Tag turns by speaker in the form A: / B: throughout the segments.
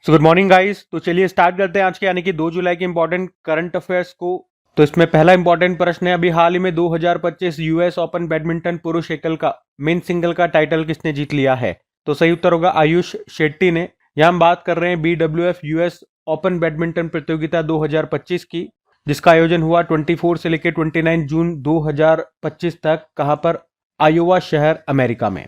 A: So good morning guys. तो चलिए start करते हैं आज के यानी कि 2 जुलाई के इंपॉर्टेंट करंट अफेयर्स को। तो इसमें पहला इंपॉर्टेंट प्रश्न है, अभी हाल ही में 2025 यूएस ओपन बैडमिंटन पुरुष एकल का मेन सिंगल का टाइटल किसने जीत लिया है? तो सही उत्तर होगा आयुष शेट्टी ने। यहाँ हम बात कर रहे हैं BWF यूएस ओपन बैडमिंटन प्रतियोगिता 2025 की, जिसका आयोजन हुआ 24 से लेकर 29 जून 2025 तक। कहां पर? आयोवा शहर, अमेरिका में।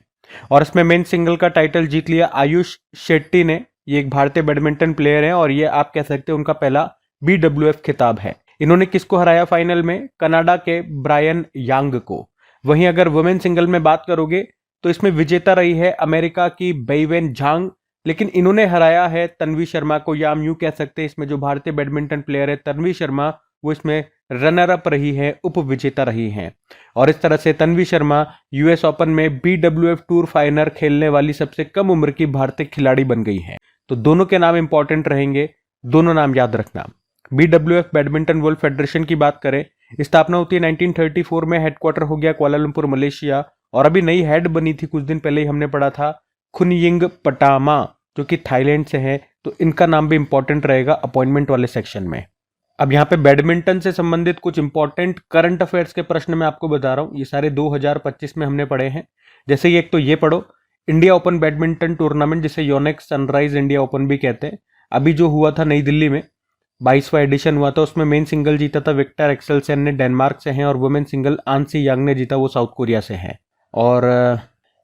A: और इसमें मेन सिंगल का टाइटल जीत लिया आयुष शेट्टी ने। ये एक भारतीय बैडमिंटन प्लेयर हैं और ये आप कह सकते हैं उनका पहला BWF खिताब है। इन्होंने किसको हराया फाइनल में? कनाडा के ब्रायन यांग को। वहीं अगर वुमेन सिंगल में बात करोगे तो इसमें विजेता रही है अमेरिका की बेइवेन झांग, लेकिन इन्होंने हराया है तन्वी शर्मा को। या हम यूं कह सकते हैं इसमें जो भारतीय बैडमिंटन प्लेयर है तन्वी शर्मा, वो इसमें रनर अप रही है, उप विजेता रही हैं। और इस तरह से तन्वी शर्मा यूएस ओपन में BWF टूर फाइनल खेलने वाली सबसे कम उम्र की भारतीय खिलाड़ी बन गई है। तो दोनों के नाम इंपॉर्टेंट रहेंगे, दोनों नाम याद रखना। BWF बैडमिंटन वर्ल्ड फेडरेशन की बात करें, स्थापना होती है 1934 में, हेडक्वार्टर हो गया कुआलालंपुर मलेशिया। और अभी नई हेड बनी थी, कुछ दिन पहले ही हमने पढ़ा था, खुनयिंग पटामा, जो कि थाईलैंड से है। तो इनका नाम भी इंपॉर्टेंट रहेगा अपॉइंटमेंट वाले सेक्शन में। अब यहाँ पे बैडमिंटन से संबंधित कुछ इंपॉर्टेंट करंट अफेयर्स के प्रश्न मैं आपको बता रहा हूँ, ये सारे 2025 में हमने पढ़े हैं। जैसे ये एक तो ये पढ़ो, इंडिया ओपन बैडमिंटन टूर्नामेंट, जिसे योनेक्स सनराइज इंडिया ओपन भी कहते हैं, अभी जो हुआ था नई दिल्ली में 22वां एडिशन हुआ था, उसमें मेन सिंगल जीता था विक्टर एक्सेलसेन ने, डेनमार्क से हैं। और वुमेन सिंगल आंसी यांग ने जीता, वो साउथ कोरिया से हैं। और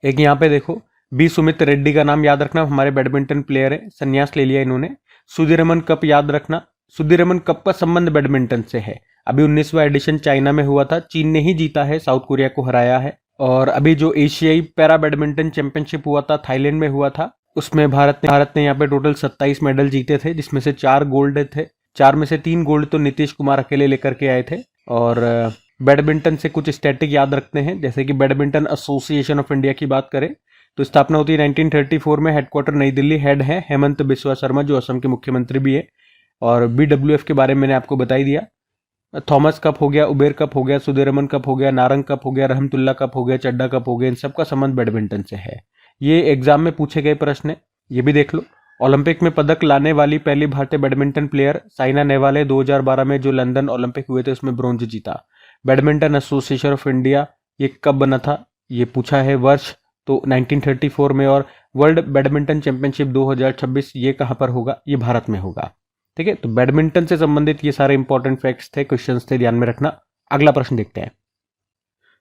A: एक यहाँ पे देखो, बी सुमित रेड्डी का नाम याद रखना, हमारे बैडमिंटन प्लेयर है, संन्यास ले लिया इन्होंने। सुधीरमन कप याद रखना, सुधीरमन कप का संबंध बैडमिंटन से है। अभी 19वां एडिशन चाइना में हुआ था, चीन ने ही जीता है, साउथ कोरिया को हराया है। और अभी जो एशियाई पैरा बैडमिंटन चैंपियनशिप हुआ था, थाईलैंड में हुआ था, उसमें भारत ने यहाँ पे टोटल 27 मेडल जीते थे, जिसमें से 4 गोल्ड थे। 4 में से 3 गोल्ड तो नीतीश कुमार अकेले लेकर के आए थे। और बैडमिंटन से कुछ स्टैटिक याद रखते हैं, जैसे कि बैडमिंटन एसोसिएशन ऑफ इंडिया की बात करें तो स्थापना होती है 1934 में, हेडक्वार्टर नई दिल्ली, हेड है हेमंत बिस्वा शर्मा, जो असम के मुख्यमंत्री भी है। और BWF के बारे में मैंने आपको बता ही दिया। थॉमस कप हो गया, उबेर कप हो गया, सुधीरमन कप हो गया, नारंग कप हो गया, रहमतुल्ला कप हो गया, चड्डा कप हो गया, इन सबका संबंध बैडमिंटन से है। ये एग्जाम में पूछे गए प्रश्न है, ये भी देख लो। ओलंपिक में पदक लाने वाली पहली भारतीय बैडमिंटन प्लेयर साइना नेहवाल है, 2012 में जो लंदन ओलंपिक हुए थे उसमें ब्रोंज जीता। बैडमिंटन एसोसिएशन ऑफ इंडिया ये कब बना था, ये पूछा है वर्ष, तो 1934 में। और वर्ल्ड बैडमिंटन चैंपियनशिप 2026 ये कहाँ पर होगा? ये भारत में होगा। ठीक है, तो बैडमिंटन से संबंधित ये सारे इंपॉर्टेंट फैक्ट्स थे, क्वेश्चंस थे, ध्यान में रखना। अगला प्रश्न देखते हैं।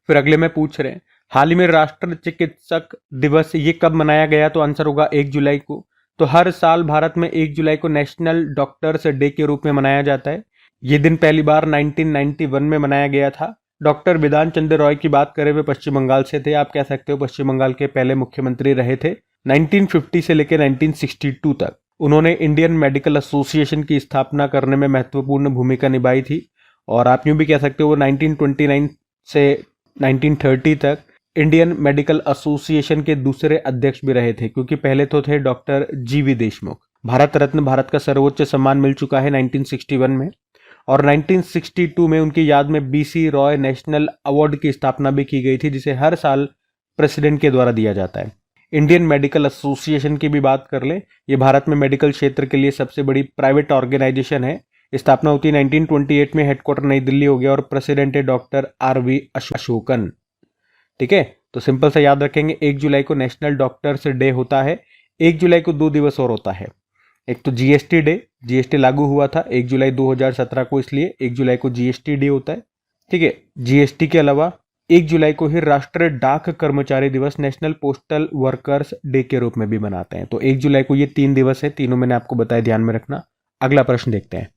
A: फिर अगले में पूछ रहे हैं, हाल ही में राष्ट्रीय चिकित्सक दिवस ये कब मनाया गया? तो आंसर होगा 1 जुलाई को। तो हर साल भारत में 1 जुलाई को नेशनल डॉक्टर्स डे के रूप में मनाया जाता है। ये दिन पहली बार 1991 में मनाया गया था। डॉक्टर बिधान चंद्र रॉय की बात करें, वे पश्चिम बंगाल से थे, आप कह सकते हो पश्चिम बंगाल के पहले मुख्यमंत्री रहे थे 1950 से लेकर 1962 तक। उन्होंने इंडियन मेडिकल एसोसिएशन की स्थापना करने में महत्वपूर्ण भूमिका निभाई थी। और आप यूं भी कह सकते हो वो 1929 से 1930 तक इंडियन मेडिकल एसोसिएशन के दूसरे अध्यक्ष भी रहे थे, क्योंकि पहले तो थे डॉक्टर GV देशमुख। भारत रत्न, भारत का सर्वोच्च सम्मान मिल चुका है 1961 में। और 1962 में उनकी याद में BC रॉय नेशनल अवार्ड की स्थापना भी की गई थी, जिसे हर साल प्रेसिडेंट के द्वारा दिया जाता है। इंडियन मेडिकल एसोसिएशन की भी बात कर लें, ये भारत में मेडिकल क्षेत्र के लिए सबसे बड़ी प्राइवेट ऑर्गेनाइजेशन है। स्थापना होती है 1928 में, हेडक्वार्टर नई दिल्ली हो गया। और प्रेसिडेंट है डॉक्टर RV अशोकन। ठीक है, तो सिंपल सा याद रखेंगे, 1 जुलाई को नेशनल डॉक्टर्स डे होता है। 1 जुलाई को 2 दिवस और होता है, एक तो GST डे, GST लागू हुआ था 1 जुलाई 2017 को, इसलिए 1 जुलाई को GST डे होता है। ठीक है, GST के अलावा 1 जुलाई को ही राष्ट्रीय डाक कर्मचारी दिवस, नेशनल पोस्टल वर्कर्स डे के रूप में भी मनाते हैं। तो 1 जुलाई को ये 3 दिवस है, तीनों मैंने आपको बताया, ध्यान में रखना। अगला प्रश्न देखते हैं।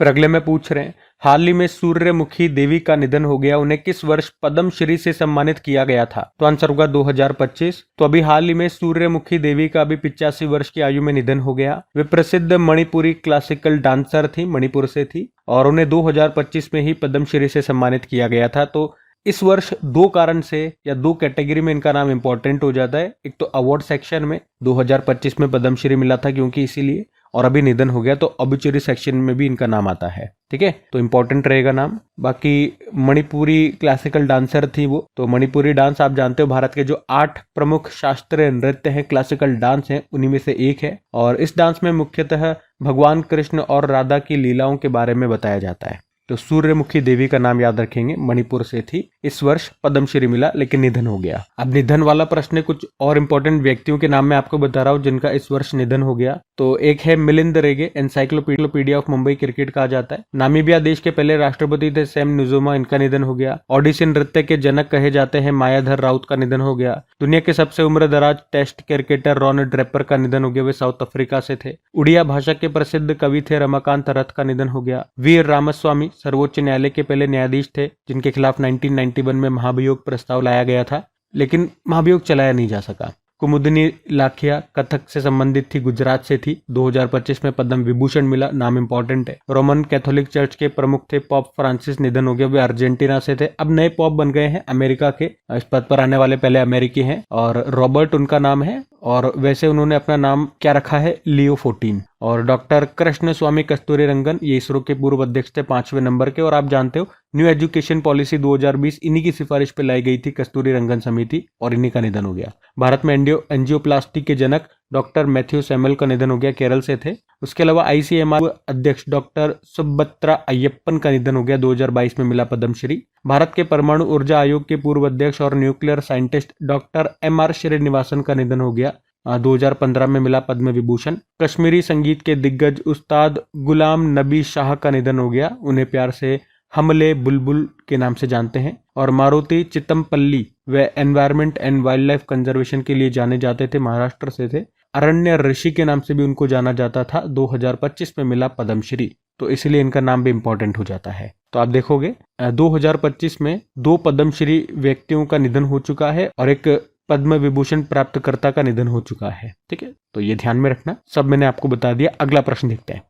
A: फिर अगले में पूछ रहे हैं, हाल ही में सूर्यमुखी देवी का निधन हो गया, उन्हें किस वर्ष पद्मश्री से सम्मानित किया गया था? तो आंसर होगा 2025। तो अभी हाल ही में सूर्यमुखी देवी का अभी 85 वर्ष की आयु में निधन हो गया। वे प्रसिद्ध मणिपुरी क्लासिकल डांसर थी, मणिपुर से थी, और उन्हें 2025 में ही पद्मश्री से सम्मानित किया गया था। तो इस वर्ष 2 कारण से या 2 कैटेगरी में इनका नाम इंपॉर्टेंट हो जाता है। एक तो अवार्ड सेक्शन में 2025 में पद्मश्री मिला था क्योंकि इसीलिए, और अभी निधन हो गया, तो ऑब्ituary सेक्शन में भी इनका नाम आता है। ठीक है, तो इंपॉर्टेंट रहेगा नाम। बाकी मणिपुरी क्लासिकल डांसर थी वो। तो मणिपुरी डांस आप जानते हो भारत के जो 8 प्रमुख शास्त्रीय नृत्य हैं, क्लासिकल डांस हैं, उन्हीं में से एक है। और इस डांस में मुख्यतः भगवान कृष्ण और राधा की लीलाओं के बारे में बताया जाता है। तो सूर्यमुखी देवी का नाम याद रखेंगे, मणिपुर से थी, इस वर्ष पद्मश्री मिला लेकिन निधन हो गया। अब निधन वाला प्रश्न है, कुछ और इंपॉर्टेंट व्यक्तियों के नाम मैं आपको बता रहा हूँ जिनका इस वर्ष निधन हो गया। तो एक है मिलिंद रेगे, एनसाइक्लोपीडिया ऑफ मुंबई क्रिकेट कहा जाता है। नामीबिया देश के पहले राष्ट्रपति थे सैम नुजुमा, इनका निधन हो गया। ओडिसी नृत्य के जनक कहे जाते हैं मायाधर राउत का निधन हो गया। दुनिया के सबसे उम्रदराज टेस्ट क्रिकेटर रॉन ड्रेपर का निधन हो गया, वे साउथ अफ्रीका से थे। उड़िया भाषा के प्रसिद्ध कवि थे रमाकांत रथ का निधन हो गया। वीर रामास्वामी सर्वोच्च न्यायालय के पहले न्यायाधीश थे, जिनके खिलाफ 1991 में महाभियोग प्रस्ताव लाया गया था, लेकिन महाभियोग चलाया नहीं जा सका। कुमुदिनी लाखिया कथक से संबंधित थी, गुजरात से थी, 2025 में पद्म विभूषण मिला, नाम इंपॉर्टेंट है। रोमन कैथोलिक चर्च के प्रमुख थे पॉप फ्रांसिस, निधन हो गया, वे अर्जेंटीना से थे, अब नए पॉप बन गए हैं अमेरिका के। इस पद पर आने वाले पहले अमेरिकी हैं और रॉबर्ट उनका नाम है। और वैसे उन्होंने अपना नाम क्या रखा है, लियो 14। और डॉक्टर कृष्ण स्वामी कस्तूरी रंगन, ये इसरो के पूर्व अध्यक्ष थे 5वें नंबर के। और आप जानते हो न्यू एजुकेशन पॉलिसी 2020 इन्हीं की सिफारिश पे लाई गई थी, कस्तूरी रंगन समिति, और इन्हीं का निधन हो गया। भारत में एंजियोप्लास्टी के जनक डॉक्टर मैथ्यू सैमुअल का निधन हो गया, केरल से थे। उसके अलावा ICMR अध्यक्ष डॉक्टर सुब्बत्रा अय्यप्पन का निधन हो गया, 2022 में मिला पद्मश्री। भारत के परमाणु ऊर्जा आयोग के पूर्व अध्यक्ष और nuclear scientist doctor MR Srinivasan का निधन हो गया, 2015 में मिला पद्म विभूषण। कश्मीरी संगीत के दिग्गज उस्ताद गुलाम नबी शाह का निधन हो गया, उन्हें प्यार से हमले बुलबुल के नाम से जानते हैं। और मारुति चितमपल्ली वे environment and wildlife conservation के लिए जाने जाते थे, महाराष्ट्र से थे। अरण्य ऋषि के नाम से भी उनको जाना जाता था, 2025 में मिला पद्मश्री, तो इसलिए इनका नाम भी इंपॉर्टेंट हो जाता है। तो आप देखोगे 2025 में 2 पद्मश्री व्यक्तियों का निधन हो चुका है और एक पद्म विभूषण प्राप्तकर्ता का निधन हो चुका है। ठीक है, तो ये ध्यान में रखना, सब मैंने आपको बता दिया। अगला प्रश्न देखते हैं।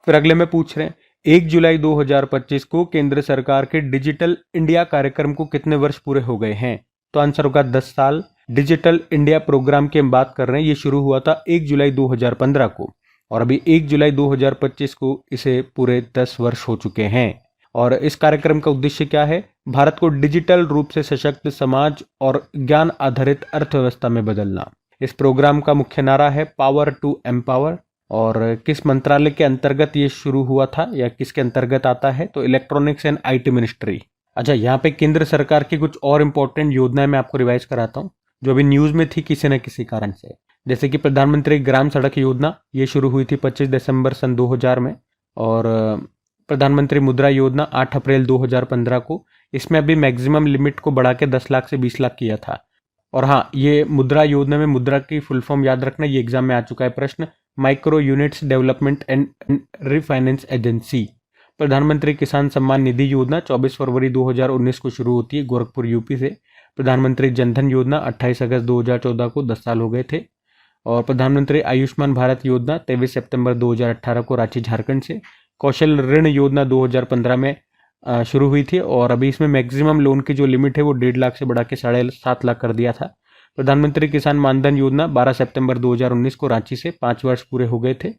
A: फिर अगले में पूछ रहे हैं 1 जुलाई 2025 को केंद्र सरकार के डिजिटल इंडिया कार्यक्रम को कितने वर्ष पूरे हो गए हैं? तो आंसर होगा 10 साल। डिजिटल इंडिया प्रोग्राम की हम बात कर रहे हैं, ये शुरू हुआ था 1 जुलाई 2015 को और अभी 1 जुलाई 2025 को इसे पूरे 10 वर्ष हो चुके हैं। और इस कार्यक्रम का उद्देश्य क्या है? भारत को डिजिटल रूप से सशक्त समाज और ज्ञान आधारित अर्थव्यवस्था में बदलना। इस प्रोग्राम का मुख्य नारा है पावर टू एम्पावर। और किस मंत्रालय के अंतर्गत ये शुरू हुआ था या किसके अंतर्गत आता है? तो इलेक्ट्रॉनिक्स एंड IT मिनिस्ट्री। अच्छा, यहाँ पे केंद्र सरकार की कुछ और इंपॉर्टेंट योजनाएं मैं आपको रिवाइज कराता हूँ जो अभी न्यूज में थी किसी न किसी कारण से। जैसे कि प्रधानमंत्री ग्राम सड़क योजना, ये शुरू हुई थी 25 दिसंबर सन 2000 में। और प्रधानमंत्री मुद्रा योजना 8 अप्रैल 2015 को। इसमें अभी मैक्सिमम लिमिट को बढ़ा के 10 लाख से 20 लाख किया था। और हाँ, ये मुद्रा योजना में मुद्रा की फुल फॉर्म याद रखना, ये एग्जाम में आ चुका है प्रश्न, micro units development and refinance agency. प्रधानमंत्री किसान सम्मान निधि योजना 24 फरवरी 2019 को शुरू होती है गोरखपुर यूपी से। प्रधानमंत्री जनधन योजना 28 अगस्त 2014 को, 10 साल हो गए थे। और प्रधानमंत्री आयुष्मान भारत योजना 23 सितंबर 2018 को रांची झारखंड से। कौशल ऋण योजना 2015 में शुरू हुई थी और अभी इसमें मैक्सिमम लोन की जो लिमिट है वो 1.5 लाख से बढ़ा के 7.5 लाख कर दिया था। प्रधानमंत्री किसान मानधन योजना 12 सितंबर 2019 को रांची से, 5 वर्ष पूरे हो गए थे।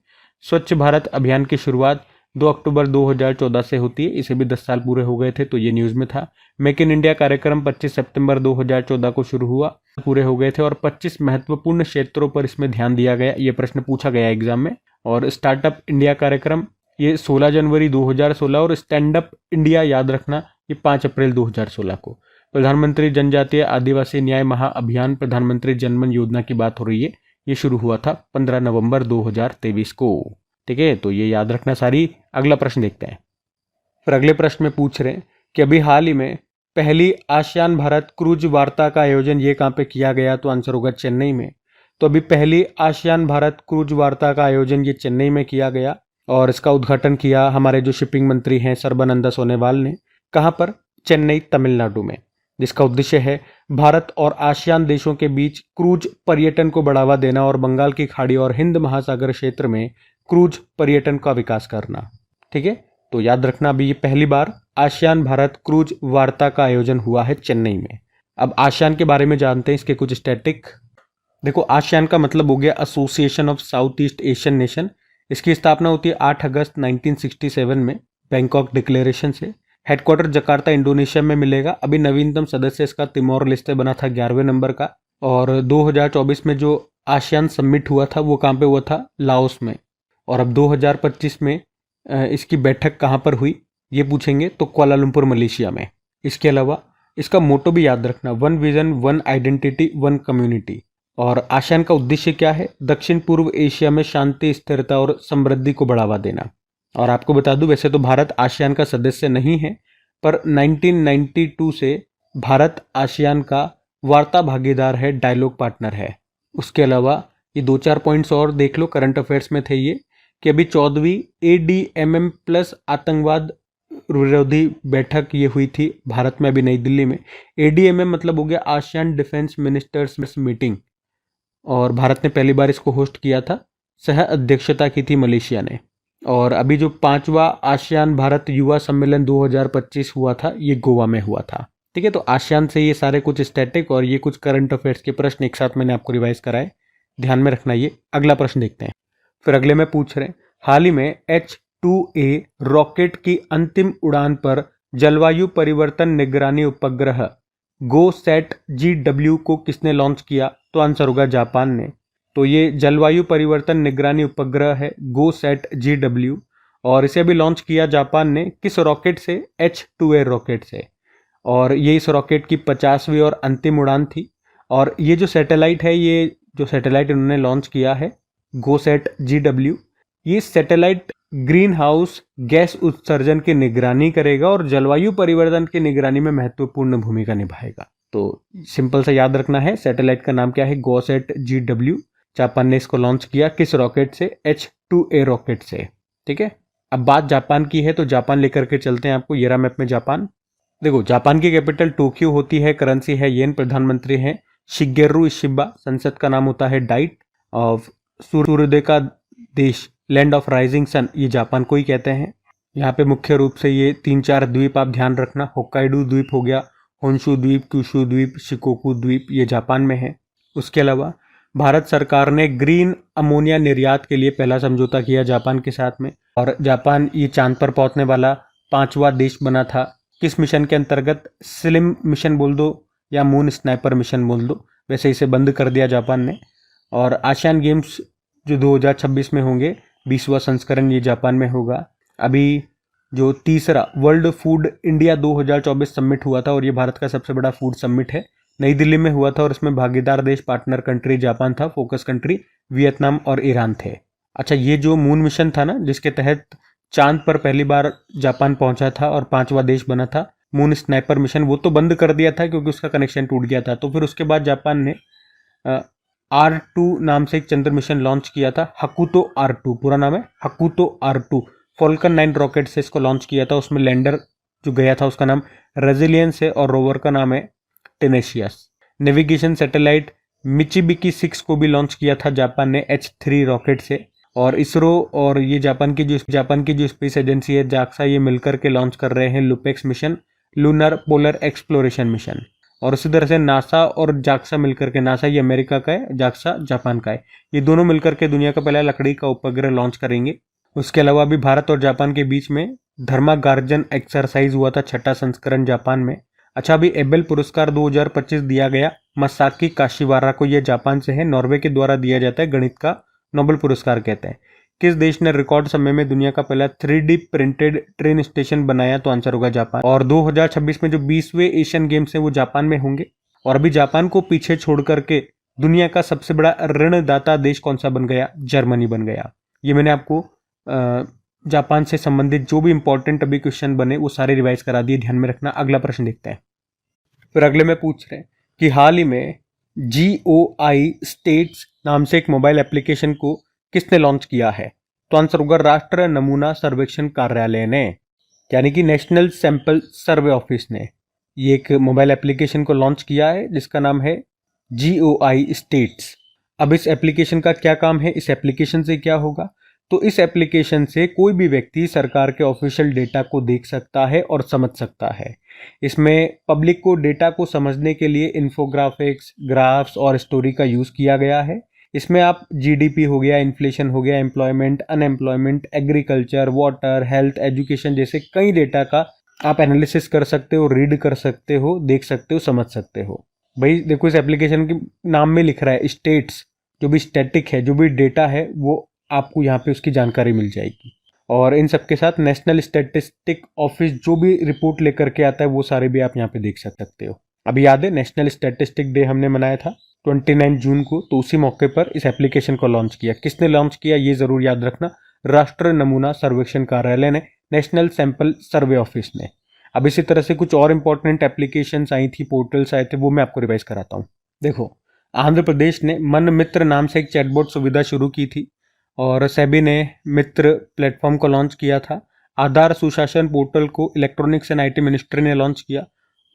A: स्वच्छ भारत अभियान की शुरुआत 2 अक्टूबर 2014 से होती है, इसे भी 10 साल पूरे हो गए थे, तो ये न्यूज़ में था। मेक इन इंडिया कार्यक्रम 25 सितंबर 2014 को शुरू हुआ, पूरे हो गए थे। और 25 महत्वपूर्ण क्षेत्रों पर इसमें ध्यान दिया गया, ये प्रश्न पूछा गया एग्जाम में। और स्टार्टअप इंडिया कार्यक्रम ये 16 जनवरी 2016 और स्टैंड अप इंडिया याद रखना ये 5 अप्रैल 2016 को। प्रधानमंत्री जनजातीय आदिवासी न्याय महाअभियान प्रधानमंत्री जनमन योजना की बात हो रही है, ये शुरू हुआ था 15 नवंबर 2023 को। ठीक है, तो ये याद रखना सारी। अगला प्रश्न देखते हैं। फिर अगले प्रश्न में पूछ रहे हैं कि अभी हाल ही में पहली आसियान भारत क्रूज वार्ता का आयोजन ये कहाँ पे किया गया? तो आंसर होगा चेन्नई में। तो अभी पहली आसियान भारत क्रूज वार्ता का आयोजन ये चेन्नई में किया गया और इसका उद्घाटन किया हमारे जो शिपिंग मंत्री हैं सर्बानंद सोनोवाल ने। कहाँ पर? चेन्नई, तमिलनाडु में। जिसका उद्देश्य है भारत और आसियान देशों के बीच क्रूज पर्यटन को बढ़ावा देना और बंगाल की खाड़ी और हिंद महासागर क्षेत्र में क्रूज पर्यटन का विकास करना। ठीक है, तो याद रखना अभी ये पहली बार आसियान भारत क्रूज वार्ता का आयोजन हुआ है चेन्नई में। अब आसियान के बारे में जानते हैं, इसके कुछ स्टैटिक देखो, आसियान का मतलब हो गया association of south east Asian nation. इसकी स्थापना होती है 8 अगस्त 1967 में बैंकॉक डिक्लेरेशन से। हेडक्वार्टर जकार्ता इंडोनेशिया में मिलेगा। अभी नवीनतम सदस्य इसका तिमोर लेस्टे बना था 11वें नंबर का। और 2024 में जो आसियान समिट हुआ था वो कहाँ पे हुआ था? लाओस में। और अब 2025 में इसकी बैठक कहाँ पर हुई ये पूछेंगे तो कुआलालंपुर मलेशिया में। इसके अलावा इसका मोटो भी याद रखना, one vision one identity one community. और आसियान का उद्देश्य क्या है? दक्षिण पूर्व एशिया में शांति, स्थिरता और समृद्धि को बढ़ावा देना। और आपको बता दूं, वैसे तो भारत आसियान का सदस्य नहीं है, पर 1992 से भारत आसियान का वार्ता भागीदार है, डायलॉग पार्टनर है। उसके अलावा ये 2-4 पॉइंट्स और देख लो, करंट अफेयर्स में थे ये, कि अभी 14वीं ADMM प्लस आतंकवाद विरोधी बैठक ये हुई थी भारत में, अभी नई दिल्ली में। ADMM मतलब हो गया आसियान डिफेंस मिनिस्टर्स मीटिंग, और भारत ने पहली बार इसको होस्ट किया था। सह अध्यक्षता की थी मलेशिया ने। और अभी जो 5वां आसियान भारत युवा सम्मेलन 2025 हुआ था, ये गोवा में हुआ था। ठीक है, तो आसियान से ये सारे कुछ स्टैटिक और ये कुछ करंट अफेयर्स के प्रश्न एक साथ मैंने आपको रिवाइज कराए, ध्यान में रखना। ये अगला प्रश्न देखते हैं। फिर अगले में पूछ रहे हैं, हाल ही में H2A रॉकेट की अंतिम उड़ान पर जलवायु परिवर्तन निगरानी उपग्रह GOSAT-GW को किसने लॉन्च किया? तो आंसर होगा जापान ने। तो ये जलवायु परिवर्तन निगरानी उपग्रह है GOSAT-GW, और इसे अभी लॉन्च किया जापान ने। किस रॉकेट से? H2A रॉकेट से। और ये इस रॉकेट की 50वीं और अंतिम उड़ान थी। और ये जो सैटेलाइट है, ये जो सैटेलाइट इन्होंने लॉन्च किया है GOSAT-GW, ये सैटेलाइट ग्रीन हाउस गैस उत्सर्जन की निगरानी करेगा और जलवायु परिवर्तन की निगरानी में महत्वपूर्ण भूमिका निभाएगा। तो सिंपल सा याद रखना है, सैटेलाइट का नाम क्या है? GOSAT-GW। जापान ने इसको लॉन्च किया किस रॉकेट से? H2A रॉकेट से। ठीक है, अब बात जापान की है तो जापान लेकर के चलते हैं आपको। येरा मैप में जापान देखो, जापान की कैपिटल टोक्यो होती है, करेंसी है येन, प्रधानमंत्री हैं शिगेरू इशिबा, संसद का नाम होता है डाइट। ऑफ सूर्योदय का देश, लैंड ऑफ राइजिंग सन, ये जापान को ही कहते हैं। यहाँ पे मुख्य रूप से ये 3-4 द्वीप आप ध्यान रखना, होक्काइडो द्वीप हो गया, होन्शु द्वीप, क्यूशु द्वीप, शिकोकू द्वीप, ये जापान में है। उसके अलावा भारत सरकार ने ग्रीन अमोनिया निर्यात के लिए पहला समझौता किया जापान के साथ में। और जापान ये चांद पर पहुंचने वाला 5वां देश बना था। किस मिशन के अंतर्गत? स्लिम मिशन बोल दो या मून स्नाइपर मिशन बोल दो, वैसे इसे बंद कर दिया जापान ने। और आसियान गेम्स जो 2026 में होंगे, 20वां संस्करण ये जापान में होगा। अभी जो तीसरा वर्ल्ड फूड इंडिया 2024 समिट हुआ था, और ये भारत का सबसे बड़ा फूड समिट है, नई दिल्ली में हुआ था। और इसमें भागीदार देश, पार्टनर कंट्री जापान था, फोकस कंट्री वियतनाम और ईरान थे। अच्छा, ये जो मून मिशन था ना, जिसके तहत चांद पर पहली बार जापान पहुंचा था और 5वां देश बना था, मून स्नाइपर मिशन, वो तो बंद कर दिया था क्योंकि उसका कनेक्शन टूट गया था। तो फिर उसके बाद जापान ने R2 नाम से एक चंद्र मिशन लॉन्च किया था। हकुतो R2 पूरा नाम है, हकुतो R2। फॉल्कन 9 रॉकेट से इसको लॉन्च किया था। उसमें लैंडर जो गया था उसका नाम रेजिलियंस है और रोवर का नाम है टेनेशियस। नेविगेशन सैटेलाइट मिचिबिकी 6 को भी लॉन्च किया था जापान ने H3 रॉकेट से। और इसरो और ये जापान की जो स्पेस एजेंसी है जाक्सा, ये मिलकर के लॉन्च कर रहे हैं LUPEX mission, lunar polar exploration mission. और उसी तरह से नासा और जाक्सा मिलकर के, नासा ये अमेरिका का है, जाक्सा जापान का है, ये दोनों मिलकर के दुनिया का पहला लकड़ी का उपग्रह लॉन्च करेंगे। उसके अलावा अभी भारत और जापान के बीच में धर्मागार्जन एक्सरसाइज हुआ था, 6ठा संस्करण जापान में। अच्छा, अभी एबेल पुरस्कार 2025 दिया गया मसाकी काशिवारा को, यह जापान से है, नॉर्वे के द्वारा दिया जाता है, गणित का नोबेल पुरस्कार कहते हैं। किस देश ने रिकॉर्ड समय में दुनिया का पहला 3D प्रिंटेड ट्रेन स्टेशन बनाया? तो आंसर होगा जापान। और 2026 में जो 20वें एशियन गेम्स हैं वो जापान में होंगे। और अभी जापान को पीछे छोड़ करके दुनिया का सबसे बड़ा ऋणदाता देश कौन सा बन गया? जर्मनी बन गया। ये मैंने आपको जापान से संबंधित जो भी इंपॉर्टेंट अभी क्वेश्चन बने वो सारे रिवाइज करा दिए, ध्यान में रखना। अगला प्रश्न देखते हैं। फिर अगले में पूछ रहे हैं कि हाल ही में GOI स्टेट्स नाम से एक मोबाइल एप्लीकेशन को किसने लॉन्च किया है? तो आंसर होगा राष्ट्रीय नमूना सर्वेक्षण कार्यालय ने, यानी कि नेशनल सैंपल सर्वे ऑफिस ने ये एक मोबाइल एप्लीकेशन को लॉन्च किया है जिसका नाम है GOI स्टेट्स। अब इस एप्लीकेशन का क्या काम है? इस एप्लीकेशन से क्या होगा? तो इस एप्लीकेशन से कोई भी व्यक्ति सरकार के ऑफिशियल डेटा को देख सकता है और समझ सकता है। इसमें पब्लिक को डेटा को समझने के लिए इन्फोग्राफिक्स, ग्राफ्स और स्टोरी का यूज़ किया गया है। इसमें आप जीडीपी हो गया, इन्फ्लेशन हो गया, employment, unemployment, agriculture, water, health, education जैसे कई डेटा का आप एनालिसिस कर सकते हो, रीड कर सकते हो, देख सकते हो, समझ सकते हो। भाई देखो, इस एप्लीकेशन के नाम में लिख रहा है स्टेट्स, जो भी स्टैटिक है, जो भी डेटा है वो आपको यहाँ पे उसकी जानकारी मिल जाएगी। और इन सब के साथ नेशनल स्टैटिस्टिक ऑफिस जो भी रिपोर्ट लेकर के आता है वो सारे भी आप यहाँ पे देख सकते हो। अभी याद है नेशनल स्टैटिस्टिक डे हमने मनाया था 29 जून को, तो उसी मौके पर इस एप्लीकेशन को लॉन्च किया। किसने लॉन्च किया ये जरूर याद रखना, राष्ट्र नमूना सर्वेक्षण कार्यालय ने, नेशनल सैंपल सर्वे ऑफिस ने। अब इसी तरह से कुछ और इंपॉर्टेंट एप्लीकेशंस आई थी, पोर्टल्स आए थे, वो मैं आपको रिवाइज कराता हूँ। देखो, आंध्र प्रदेश ने मन मित्र नाम से एक चैटबॉट सुविधा शुरू की थी और सेबी ने मित्र प्लेटफॉर्म को लॉन्च किया था। आधार सुशासन पोर्टल को इलेक्ट्रॉनिक्स एंड आईटी मिनिस्ट्री ने लॉन्च किया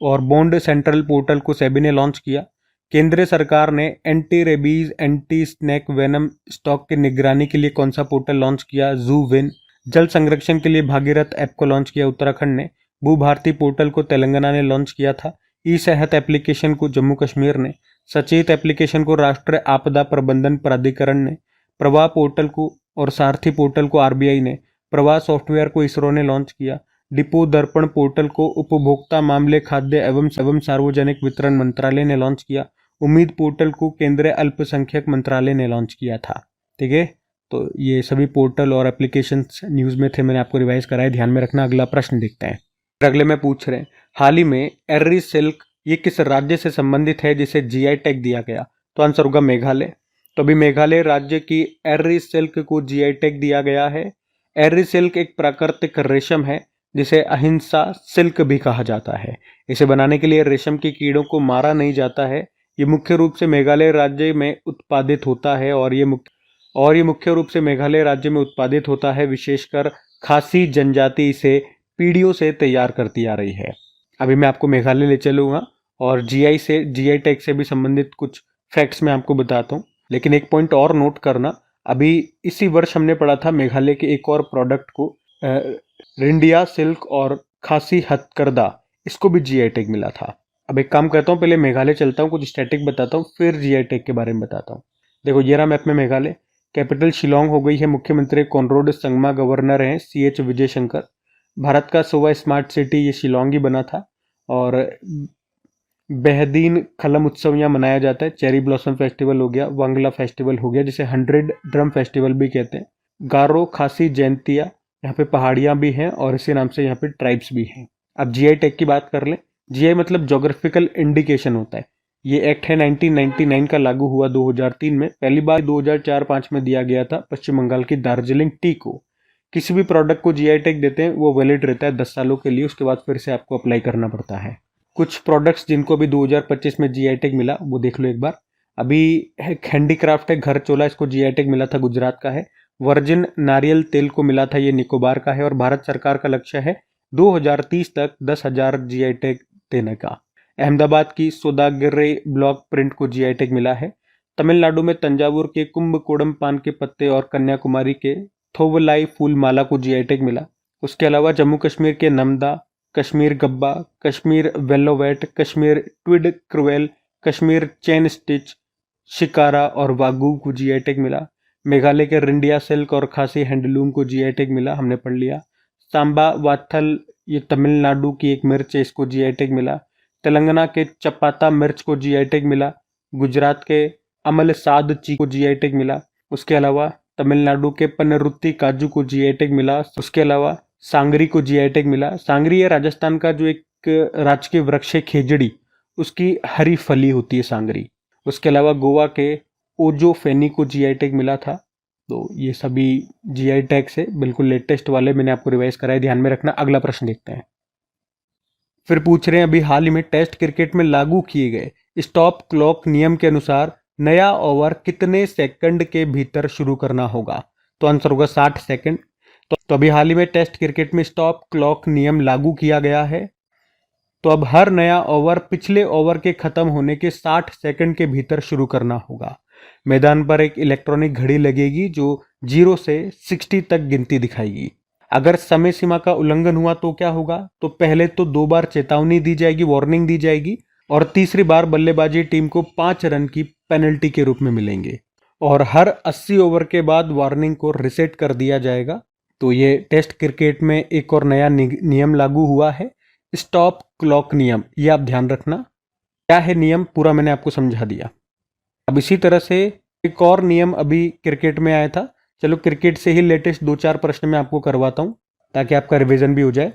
A: और बॉन्ड सेंट्रल पोर्टल को सेबी ने लॉन्च किया। केंद्र सरकार ने anti rabies, anti snake venom stock की निगरानी के लिए कौन सा पोर्टल लॉन्च किया? जू विन। जल संरक्षण के लिए भागीरथ ऐप को लॉन्च किया उत्तराखंड ने। भू भारती पोर्टल को तेलंगाना ने लॉन्च किया था। ई सेहत एप्लीकेशन को जम्मू कश्मीर ने। सचेत एप्लीकेशन को राष्ट्रीय आपदा प्रबंधन प्राधिकरण ने। प्रवाह पोर्टल को और सारथी पोर्टल को आरबीआई ने। प्रवाह सॉफ्टवेयर को इसरो ने लॉन्च किया। डिपो दर्पण पोर्टल को उपभोक्ता मामले, खाद्य एवं सार्वजनिक वितरण मंत्रालय ने लॉन्च किया। उम्मीद पोर्टल को केंद्रीय अल्पसंख्यक मंत्रालय ने लॉन्च किया था। ठीक है, तो ये सभी पोर्टल और एप्लीकेशंस न्यूज़ में थे, मैंने आपको रिवाइज कराया, ध्यान में रखना। अगला प्रश्न देखते हैं। अगले में पूछ रहे हैं, हाल ही में एर्री सिल्क ये किस राज्य से संबंधित है जिसे जीआई टैग दिया गया? तो आंसर होगा मेघालय। तो अभी मेघालय राज्य की एर्री सिल्क को जीआई टैग दिया गया है। एर्री सिल्क एक प्राकृतिक रेशम है जिसे अहिंसा सिल्क भी कहा जाता है। इसे बनाने के लिए रेशम के कीड़ों को मारा नहीं जाता है। ये मुख्य रूप से मेघालय राज्य में उत्पादित होता है और ये मुख्य रूप से मेघालय राज्य में उत्पादित होता है। विशेषकर खासी जनजाति इसे पीढ़ियों से तैयार करती आ रही है। अभी मैं आपको मेघालय ले चलूंगा और जीआई टैग से भी संबंधित कुछ फैक्ट्स मैं आपको बताता हूँ। लेकिन एक पॉइंट और नोट करना, अभी इसी वर्ष हमने पढ़ा था मेघालय के एक और प्रोडक्ट को, रिंडिया सिल्क और खासी हथकरघा, इसको भी जीआई टैग मिला था। अब एक काम करता हूँ, पहले मेघालय चलता हूँ, कुछ स्टैटिक बताता हूँ, फिर जीआई टैग के बारे में बताता हूँ। देखो, ये रहा मैप में मेघालय। कैपिटल शिलोंग हो गई है। मुख्यमंत्री कॉनराड संगमा गवर्नर हैं CH विजय शंकर। भारत का 100वां स्मार्ट सिटी ये शिलोंग ही बना था। और बेहदीन खलम उत्सव यहाँ मनाया जाता है। चेरी ब्लॉसम फेस्टिवल हो गया, वांगला फेस्टिवल हो गया, जिसे 100 ड्रम फेस्टिवल भी कहते हैं। गारो खासी जयंतिया, यहाँ पे पहाड़ियाँ भी हैं और इसी नाम से यहाँ पे ट्राइब्स भी हैं। अब जीआई टैग की बात कर लें। जीआई मतलब जोग्राफिकल इंडिकेशन होता है। ये एक्ट है 1999 का, लागू हुआ 2003 में। पहली बार 2004-05 में दिया गया था पश्चिम बंगाल की दार्जिलिंग टी को। किसी भी प्रोडक्ट को जीआई टैग देते हैं वो वैलिड रहता है 10 सालों के लिए, उसके बाद फिर से आपको अप्लाई करना पड़ता है। कुछ प्रोडक्ट्स जिनको भी 2025 में जीआई टैग मिला वो देख लो एक बार। अभी हैंडीक्राफ्ट है घर चोला, इसको जीआई टैग मिला था, गुजरात का है। वर्जिन नारियल तेल को मिला था, ये निकोबार का है। और भारत सरकार का लक्ष्य है 2030 तक 10,000 जीआई टैग देने का। अहमदाबाद की सौदागरी ब्लॉक प्रिंट को जीआई टैग मिला है। तमिलनाडु में तंजावुर के कुंभकोणम पान के पत्ते और कन्याकुमारी के थोवलाई फूल माला को जीआई टैग मिला। उसके अलावा जम्मू कश्मीर के Namda, Kashmir Gabba, Kashmir velvet, Kashmir tweed crewel, Kashmir chain stitch, shikara और वागू को जीआई टैग मिला। मेघालय के रिंडिया सिल्क और खासी हैंडलूम को जीआई टैग मिला, हमने पढ़ लिया। सांबा वाथल ये तमिलनाडु की एक मिर्च है, इसको जीआई टैग मिला। तेलंगाना के चपाता मिर्च को जीआई टैग मिला। गुजरात के अमल साद ची को जीआई टैग मिला। उसके अलावा तमिलनाडु के पनरुत्ती काजू को जीआई टैग मिला। उसके अलावा सांगरी को जीआई टैग मिला। सांगरी है राजस्थान का जो एक राजकीय वृक्ष है, खेजड़ी, उसकी हरी फली होती है सांगरी। उसके अलावा गोवा के ओजो फेनी को जीआई टैग मिला था। तो ये सभी जीआई टैग से बिल्कुल लेटेस्ट वाले मैंने आपको रिवाइज कराए, ध्यान में रखना। अगला प्रश्न देखते हैं। फिर पूछ रहे हैं, अभी हाल ही में टेस्ट क्रिकेट में लागू किए गए स्टॉप क्लॉक नियम के अनुसार नया ओवर कितने सेकंड के भीतर शुरू करना होगा? तो आंसर होगा 60 सेकंड। तो अभी हाल ही में टेस्ट क्रिकेट में स्टॉप क्लॉक नियम लागू किया गया है। तो अब हर नया ओवर पिछले ओवर के खत्म होने के 60 सेकंड के भीतर शुरू करना होगा। मैदान पर एक इलेक्ट्रॉनिक घड़ी लगेगी जो 0 से 60 तक गिनती दिखाएगी। अगर समय सीमा का उल्लंघन हुआ तो क्या होगा? तो पहले तो 2 बार चेतावनी दी जाएगी, वार्निंग दी जाएगी, और तीसरी बार बल्लेबाजी टीम को 5 रन की पेनल्टी के रूप में मिलेंगे, और हर 80 ओवर के बाद वार्निंग को रिसेट कर दिया जाएगा। तो ये टेस्ट क्रिकेट में एक और नया नियम लागू हुआ है, स्टॉप क्लॉक नियम। ये आप ध्यान रखना। क्या है नियम, पूरा मैंने आपको समझा दिया। अब इसी तरह से एक और नियम अभी क्रिकेट में आया था। चलो क्रिकेट से ही लेटेस्ट 2-4 प्रश्न मैं आपको करवाता हूँ ताकि आपका रिवीजन भी हो जाए।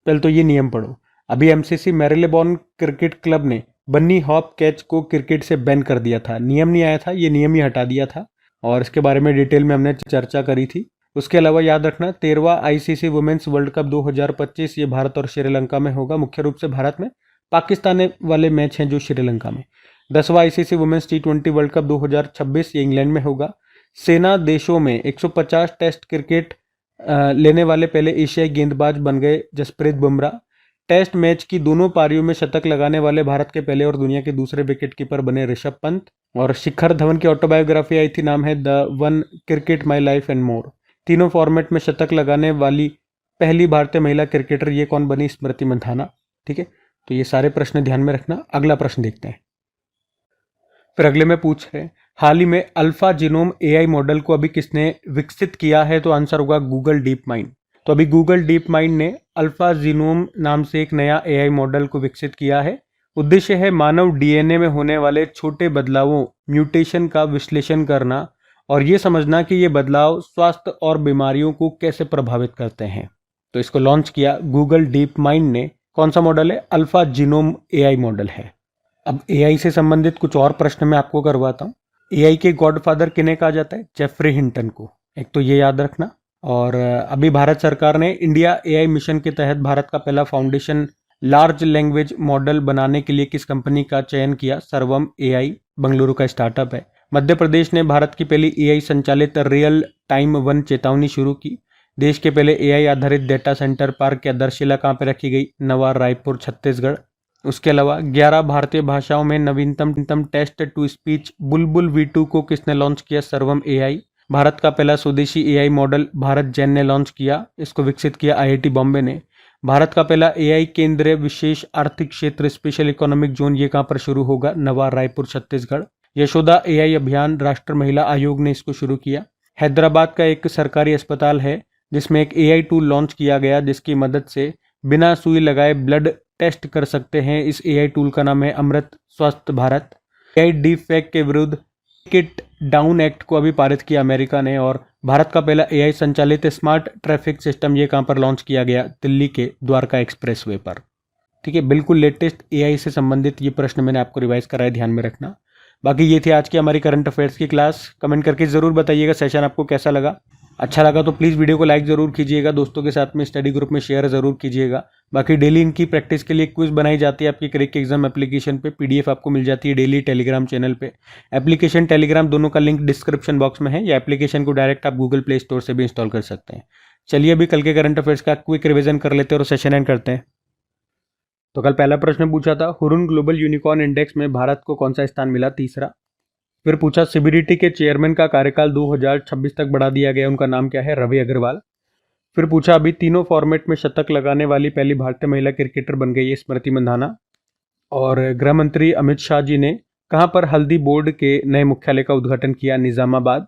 A: पहले तो ये नियम पढ़ो। अभी एमसीसी मैरिलेबॉन क्रिकेट क्लब ने बन्नी हॉप कैच को क्रिकेट से बैन कर दिया था। नियम नहीं आया था, ये नियम ही हटा दिया था, और इसके बारे में डिटेल में हमने चर्चा करी थी। उसके अलावा याद रखना 13वां आईसीसी वुमेन्स वर्ल्ड कप 2025 ये भारत और श्रीलंका में होगा। मुख्य रूप से भारत में, पाकिस्तान वाले मैच हैं जो श्रीलंका में। 10वां आईसीसी वुमेन्स टी20 वर्ल्ड कप 2026 ये इंग्लैंड में होगा। सेना देशों में 150 टेस्ट क्रिकेट लेने वाले पहले एशियाई गेंदबाज बन गए जसप्रीत बुमराह। टेस्ट मैच की दोनों पारियों में शतक लगाने वाले भारत के पहले और दुनिया के दूसरे विकेट कीपर बने ऋषभ पंत। और शिखर धवन की ऑटोबायोग्राफी आई थी, नाम है the one cricket my life and more. तीनों फॉर्मेट में शतक लगाने वाली पहली भारतीय महिला क्रिकेटर ये कौन बनी? स्मृति मंधाना। ठीक है, तो ये सारे प्रश्न ध्यान में रखना। अगला प्रश्न देखते हैं। फिर अगले में पूछ रहे हैं, हाल ही में अल्फा जीनोम एआई मॉडल को अभी किसने विकसित किया है? तो आंसर होगा गूगल डीप माइंड। तो अभी गूगल डीप माइंड ने अल्फा जीनोम नाम से एक नया एआई मॉडल को विकसित किया है। उद्देश्य है मानव डीएनए में होने वाले छोटे बदलावों, म्यूटेशन का विश्लेषण करना और ये समझना कि ये बदलाव स्वास्थ्य और बीमारियों को कैसे प्रभावित करते हैं। तो इसको लॉन्च किया गूगल डीप माइंड ने। कौन सा मॉडल है? अल्फा जीनोम एआई मॉडल है। अब एआई से संबंधित कुछ और प्रश्न मैं आपको करवाता हूँ। एआई के गॉडफादर किन्हें कहा जाता है? जेफरी हिंटन को। एक तो ये याद रखना। और अभी भारत सरकार ने इंडिया एआई मिशन के तहत भारत का पहला फाउंडेशन लार्ज लैंग्वेज मॉडल बनाने के लिए किस कंपनी का चयन किया? सर्वम एआई, बेंगलुरु का स्टार्टअप है। मध्य प्रदेश ने भारत की पहली एआई संचालित रियल टाइम 1 चेतावनी शुरू की। देश के पहले एआई आधारित डेटा सेंटर पार्क की आधारशिला कहाँ पे रखी गई? नवा रायपुर, छत्तीसगढ़। उसके अलावा 11 भारतीय भाषाओं में नवीनतम test to speech Bulbul V2 को किसने लॉन्च किया? सर्वम एआई। भारत का पहला स्वदेशी एआई मॉडल भारत जैन ने लॉन्च किया। इसको विकसित किया आईआईटी बॉम्बे ने। भारत का पहला एआई केंद्रीय विशेष आर्थिक क्षेत्र स्पेशल इकोनॉमिक जोन ये कहाँ पर शुरू होगा? नवा रायपुर, छत्तीसगढ़। यशोदा एआई अभियान राष्ट्र महिला आयोग ने इसको शुरू किया। हैदराबाद का एक सरकारी अस्पताल है जिसमें एक एआई टूल लॉन्च किया गया जिसकी मदद से बिना सुई लगाए ब्लड टेस्ट कर सकते हैं। इस एआई टूल का नाम है अमृत स्वास्थ्य भारत। एआई डीप फेक के विरुद्ध टिकट डाउन एक्ट को अभी पारित किया अमेरिका ने। और भारत का पहला एआई संचालित स्मार्ट ट्रैफिक सिस्टम ये कहाँ पर लॉन्च किया गया? दिल्ली के द्वारका एक्सप्रेसवे पर। ठीक है, बिल्कुल लेटेस्ट एआई से संबंधित ये प्रश्न मैंने आपको रिवाइज कराया, ध्यान में रखना। बाकी ये थी आज की हमारी करंट अफेयर्स की क्लास। कमेंट करके जरूर बताइएगा सेशन आपको कैसा लगा। अच्छा लगा तो प्लीज़ वीडियो को लाइक ज़रूर कीजिएगा, दोस्तों के साथ में स्टडी ग्रुप में शेयर ज़रूर कीजिएगा। बाकी डेली इनकी प्रैक्टिस के लिए क्विज बनाई जाती है आपकी क्रिक एग्जाम एप्लीकेशन पे। पीडीएफ आपको मिल जाती है डेली टेलीग्राम चैनल पे। एप्लीकेशन टेलीग्राम दोनों का लिंक डिस्क्रिप्शन बॉक्स में है, या एप्लीकेशन को डायरेक्ट आप गूगल प्ले स्टोर से भी इंस्टॉल कर सकते हैं। चलिए अभी कल के करंट अफेयर्स का क्विक रिविजन कर लेते हैं और सेशन एंड करते हैं। तो कल पहला प्रश्न पूछा था, हुरुन ग्लोबल यूनिकॉर्न इंडेक्स में भारत को कौन सा स्थान मिला? तीसरा। फिर पूछा सीबीडीटी के चेयरमैन का कार्यकाल 2026 तक बढ़ा दिया गया, उनका नाम क्या है? रवि अग्रवाल। फिर पूछा अभी तीनों फॉर्मेट में शतक लगाने वाली पहली भारतीय महिला क्रिकेटर बन गई है स्मृति मंधाना। और गृह मंत्री अमित शाह जी ने कहां पर हल्दी बोर्ड के नए मुख्यालय का उद्घाटन किया? निजामाबाद।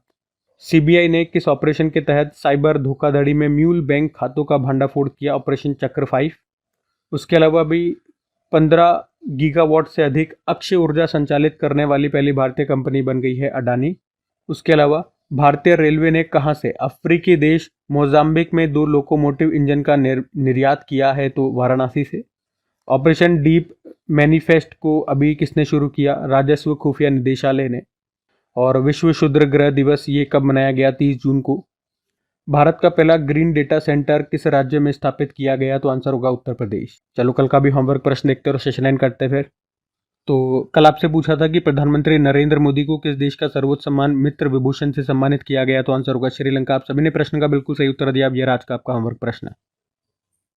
A: सीबीआई ने किस ऑपरेशन के तहत साइबर धोखाधड़ी में म्यूल बैंक खातों का भांडाफोड़ किया? ऑपरेशन चक्र 5। उसके अलावा भी 15 गीगावाट से अधिक अक्षय ऊर्जा संचालित करने वाली पहली भारतीय कंपनी बन गई है अडानी। उसके अलावा भारतीय रेलवे ने कहां से अफ्रीकी देश मोजाम्बिक में 2 लोकोमोटिव इंजन का निर्यात किया है? तो वाराणसी से। ऑपरेशन डीप मैनिफेस्ट को अभी किसने शुरू किया? राजस्व खुफिया निदेशालय ने। और विश्व क्षुद्र ग्रह दिवस ये कब मनाया गया? 30 जून को। भारत का पहला ग्रीन डेटा सेंटर किस राज्य में स्थापित किया गया? तो आंसर होगा उत्तर प्रदेश। चलो कल का भी होमवर्क प्रश्न देखते हैं और सेशन एंड करते हैं फिर। तो कल आपसे पूछा था कि प्रधानमंत्री नरेंद्र मोदी को किस देश का सर्वोच्च सम्मान मित्र विभूषण से सम्मानित किया गया? तो आंसर होगा श्रीलंका। आप सभी ने प्रश्न का बिल्कुल सही उत्तर दिया। अब यह आज का आपका होमवर्क प्रश्न है।